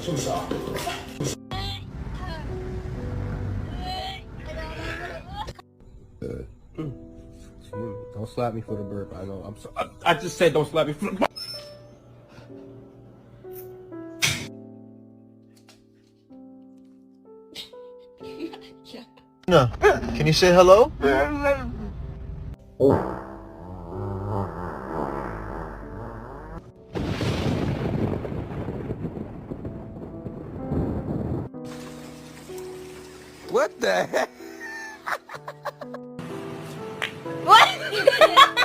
Don't slap me for the burp. I know. I'm so. I just said don't slap me for the burp. No. Can you say hello? What the heck? What?